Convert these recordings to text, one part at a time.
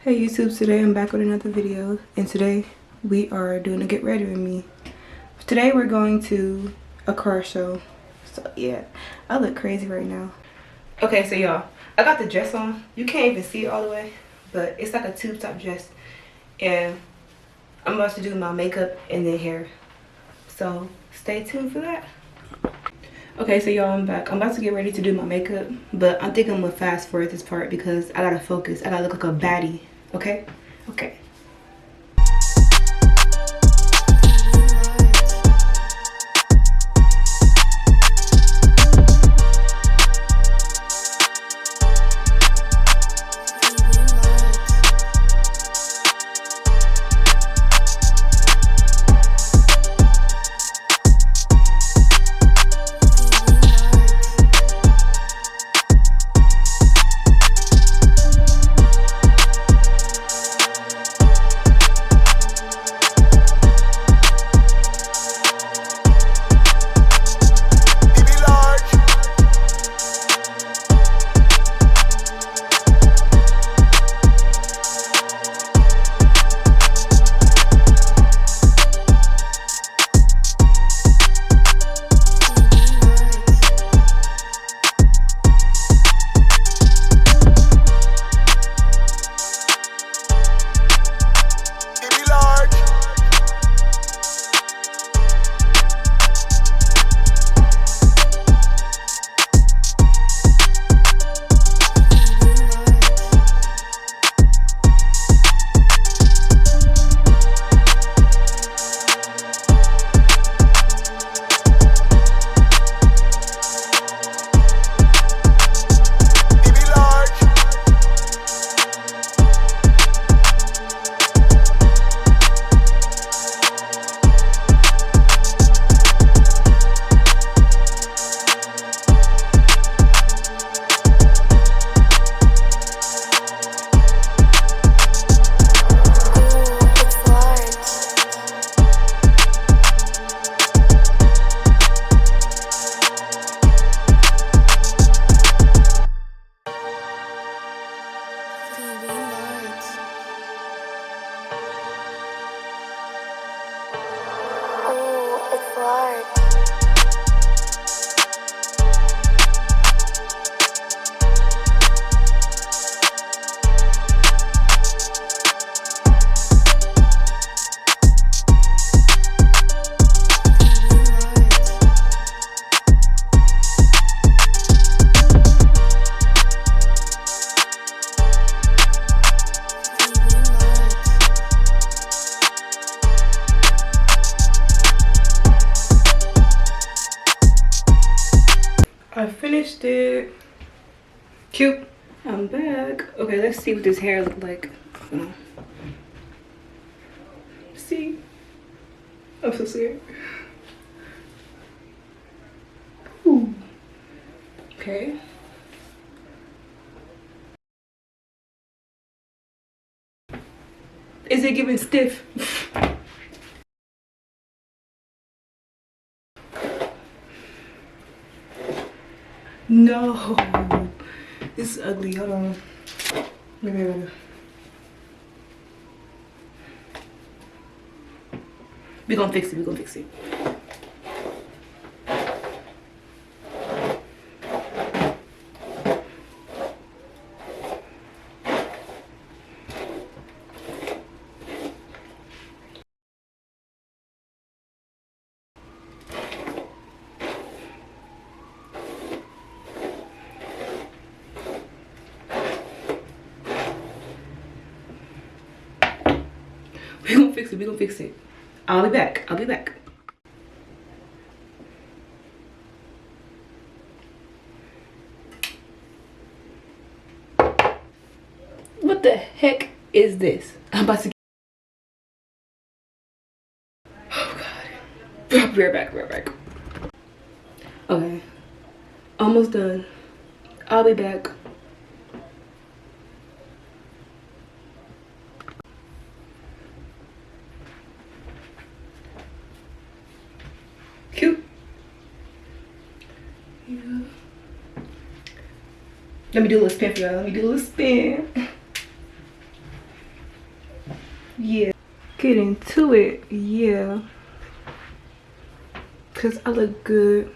Hey YouTube, today I'm back with another video, and today we are doing a get ready with me. Today we're going to a car show. So yeah, I look crazy right now. Okay, so y'all, I got the dress on. You can't even see it all the way, but it's like a tube top dress, and I'm about to do my makeup and then hair. So stay tuned for that. Okay, so y'all, I'm back. I'm about to get ready to do my makeup, but I think I'm gonna fast forward this part because I gotta focus. I gotta look like a baddie. Okay? Okay. I finished it. Cute. I'm back. Okay, let's see what this hair look like. See? I'm so scared. Ooh. Okay. Is it giving stiff? No, this is ugly. Hold on. Wait. We gonna fix it. We gonna fix it. We gonna fix it. We gonna fix it. I'll be back. I'll be back. What the heck is this? I'm about to. Oh God. We're back. We're back. Okay. Almost done. I'll be back. Cute. Yeah. Let me do a little spin for y'all. Let me do a little spin. Yeah. Get into it. Yeah. Cause I look good.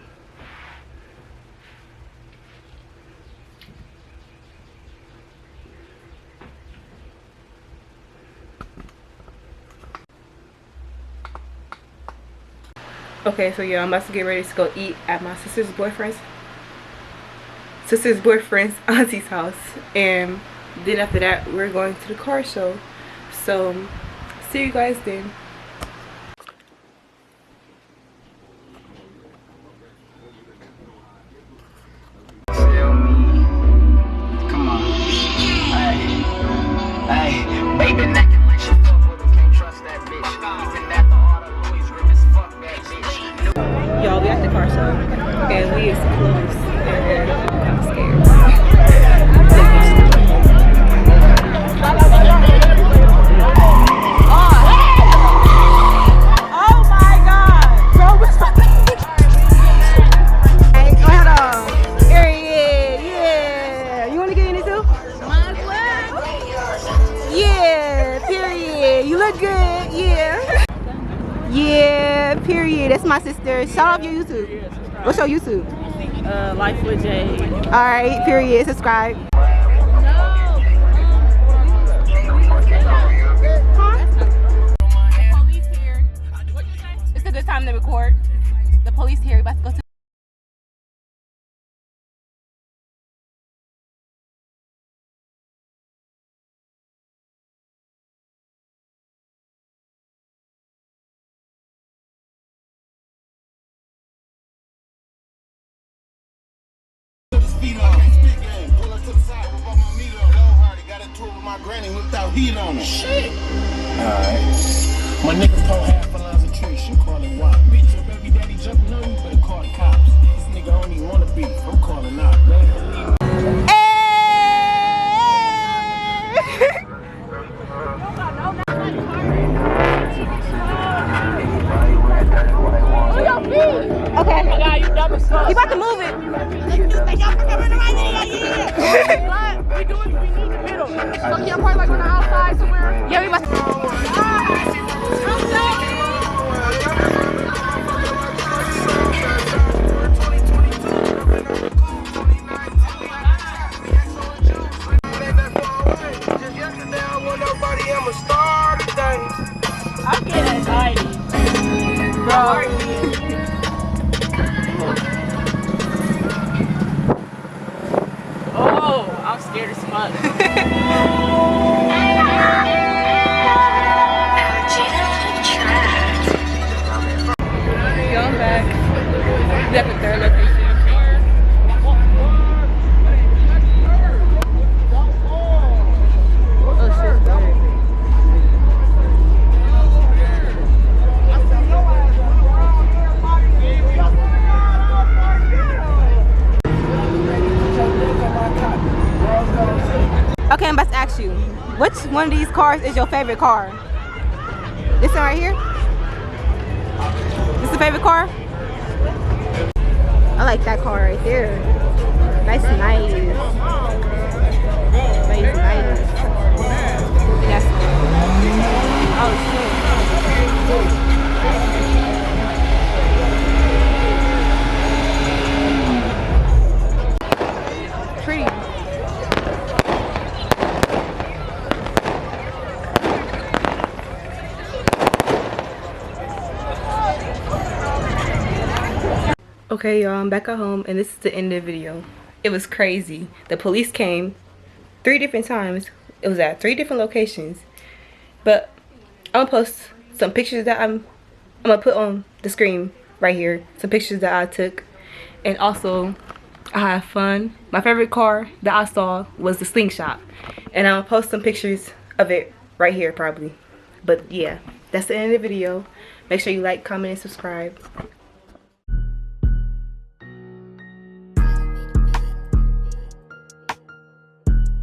Okay, so yeah, I'm about to get ready to go eat at my sister's boyfriend's auntie's house, and then after that we're going to the car show. So see you guys then. Come on. Hey, baby, acting like she fuck with her, can't trust that bitch. Even at the art of Louis Ribbons, fuck that bitch. Y'all, we at the car show and we is close and I'm scared. Oh my god! Bro, what's up? Hey, hold on. Period. Yeah. You wanna get in it too? Might as well. Yeah, period. You look good. Yeah. Yeah, period. That's my sister. Shout out your YouTube. What's your YouTube? Life with Jay. Alright, period. Subscribe. Police here. It's a good time to record. The police here. We're about to go to Heat on him. Shit. Alright. My niggas told half a lines of trees. She calling wild. Bitch, your baby daddy jumping on you, better call the cops. This nigga don't even wanna beef. I'm calling out. okay. Yeah, you dumb as fuck. You about to move it. We need the middle. So your part like on the outside somewhere. Yeah, we about to. I'm getting anxiety. Bro. Oh, I'm scared as fuck. Going back. We at the third location. Oh shit. Okay, I'm about to ask you, which one of these cars is your favorite car? This one right here? This the favorite car? I like that car right there. Nice. Nice. Yes. Oh shit. Pretty. Okay, y'all, I'm back at home and this is the end of the video. It was crazy. The police came 3 different times. It was at 3 different locations. But I'm gonna post some pictures that I'm gonna put on the screen right here. Some pictures that I took. And also, I had fun. My favorite car that I saw was the Slingshot. And I'm gonna post some pictures of it right here probably. But yeah, that's the end of the video. Make sure you like, comment, and subscribe.